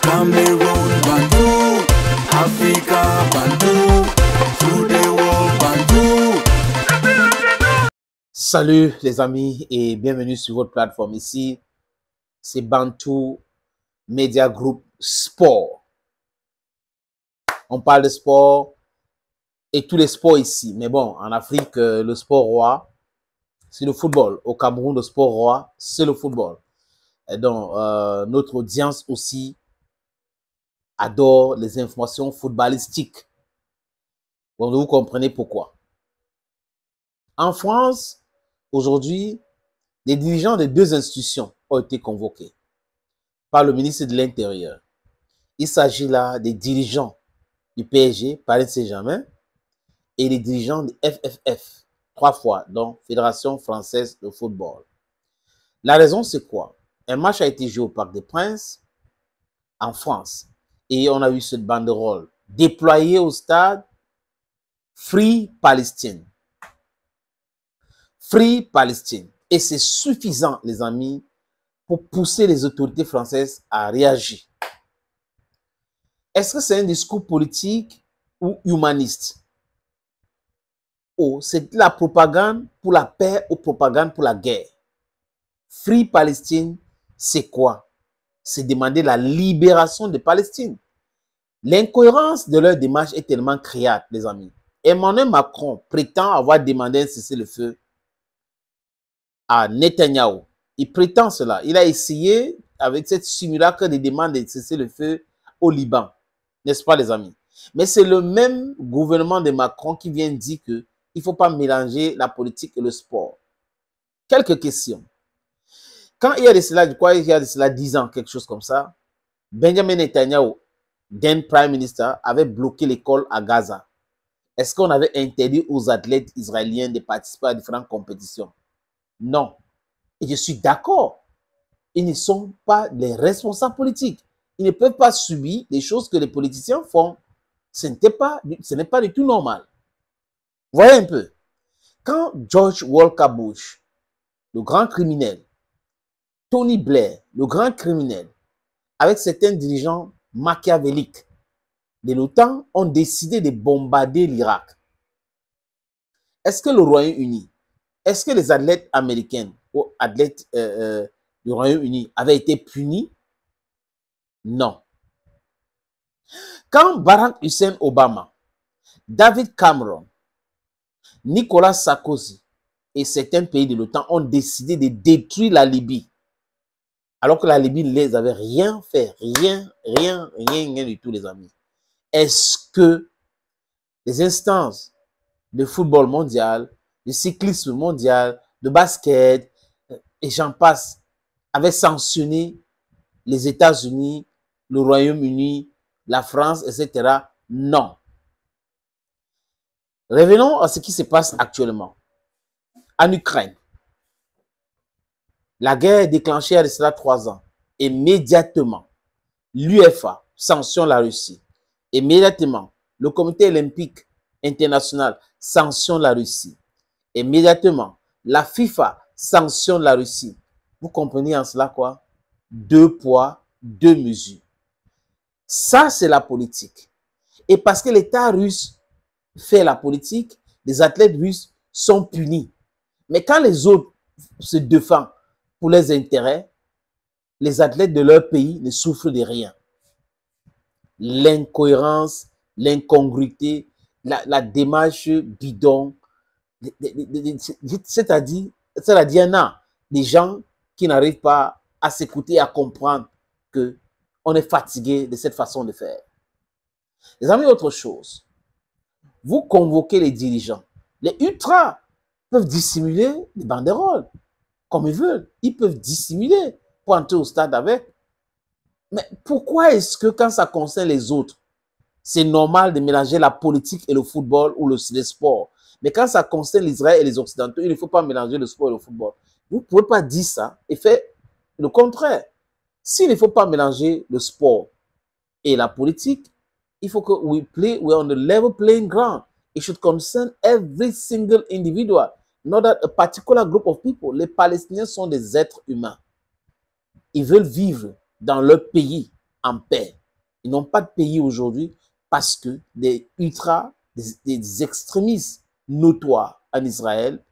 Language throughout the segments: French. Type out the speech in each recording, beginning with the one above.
Cameroon Bantou, Africa Bantou, through the world Bantou. Salut les amis et bienvenue sur votre plateforme ici. C'est Bantou Media Group Sport. On parle de sport et tous les sports ici. Mais bon, en Afrique, le sport roi, c'est le football. Au Cameroun, le sport roi, c'est le football. Et donc, notre audience aussi adore les informations footballistiques. Donc, vous comprenez pourquoi. En France, aujourd'hui, les dirigeants de deux institutions ont été convoqués par le ministre de l'Intérieur. Il s'agit là des dirigeants du PSG, Paris Saint-Germain, et les dirigeants du FFF, 3 fois, donc Fédération Française de Football. La raison, c'est quoi? Un match a été joué au Parc des Princes, en France, et on a eu cette banderole déployée au stade Free Palestine. Free Palestine. Et c'est suffisant, les amis, pour pousser les autorités françaises à réagir. Est-ce que c'est un discours politique ou humaniste? Oh, c'est de la propagande pour la paix ou propagande pour la guerre? Free Palestine, c'est quoi? C'est demander la libération de Palestine. L'incohérence de leur démarche est tellement créate, les amis. Emmanuel Macron prétend avoir demandé un cessez-le-feu à Netanyahou. Il prétend cela. Il a essayé, avec cette simulacre de demande de cessez-le-feu au Liban. N'est-ce pas, les amis? Mais c'est le même gouvernement de Macron qui vient dire qu'il ne faut pas mélanger la politique et le sport. Quelques questions. Quand il y a de cela, il y a de cela 10 ans, quelque chose comme ça, Benjamin Netanyahu, then Prime Minister, avait bloqué l'école à Gaza. Est-ce qu'on avait interdit aux athlètes israéliens de participer à différentes compétitions? Non. Et je suis d'accord. Ils ne sont pas les responsables politiques. Ils ne peuvent pas subir les choses que les politiciens font. Ce n'est pas du tout normal. Voyez un peu. Quand George Walker Bush, le grand criminel, Tony Blair, le grand criminel, avec certains dirigeants machiavéliques de l'OTAN, ont décidé de bombarder l'Irak. Est-ce que le Royaume-Uni, est-ce que les athlètes américains ou athlètes du Royaume-Uni avaient été punis? Non. Quand Barack Hussein Obama, David Cameron, Nicolas Sarkozy et certains pays de l'OTAN ont décidé de détruire la Libye, alors que la Libye ne les avait rien fait, rien du tout, les amis. Est-ce que les instances de football mondial, de cyclisme mondial, de basket, et j'en passe, avaient sanctionné les États-Unis, le Royaume-Uni, la France, etc. Non. Revenons à ce qui se passe actuellement. En Ukraine, la guerre est déclenchée il y a de cela 3 ans. Immédiatement, l'UEFA sanctionne la Russie. Immédiatement, le Comité olympique international sanctionne la Russie. Immédiatement, la FIFA sanctionne la Russie. Vous comprenez en cela quoi? 2 poids, 2 mesures. Ça, c'est la politique. Et parce que l'État russe fait la politique, les athlètes russes sont punis. Mais quand les autres se défendent pour leurs intérêts, les athlètes de leur pays ne souffrent de rien. L'incohérence, l'incongruité, la démarche bidon, c'est-à-dire, non, des gens qui n'arrivent pas à s'écouter et à comprendre qu'on est fatigué de cette façon de faire. Les amis, autre chose. Vous convoquez les dirigeants. Les ultras peuvent dissimuler les banderoles comme ils veulent. Ils peuvent dissimuler pour entrer au stade avec. Mais pourquoi est-ce que quand ça concerne les autres, c'est normal de mélanger la politique et le football ou le sport? Mais quand ça concerne l'Israël et les Occidentaux, il ne faut pas mélanger le sport et le football. Vous ne pouvez pas dire ça et faire le contraire. S'il ne faut pas mélanger le sport et la politique, il faut que we're on the level playing ground. It should concern every single individual, not that a particular group of people. Les Palestiniens sont des êtres humains. Ils veulent vivre dans leur pays en paix. Ils n'ont pas de pays aujourd'hui parce que des des extrémistes notoires en Israël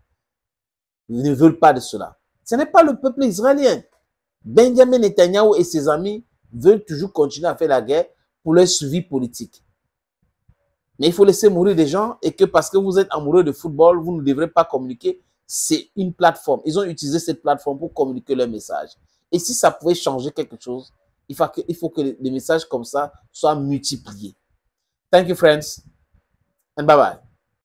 ne veulent pas de cela. Ce n'est pas le peuple israélien. Benjamin Netanyahu et ses amis veulent toujours continuer à faire la guerre pour leur suivi politique. Mais il faut laisser mourir des gens et que parce que vous êtes amoureux de football, vous ne devrez pas communiquer. C'est une plateforme. Ils ont utilisé cette plateforme pour communiquer leur message. Et si ça pouvait changer quelque chose, il faut que les messages comme ça soient multipliés. Thank you, friends, and bye-bye.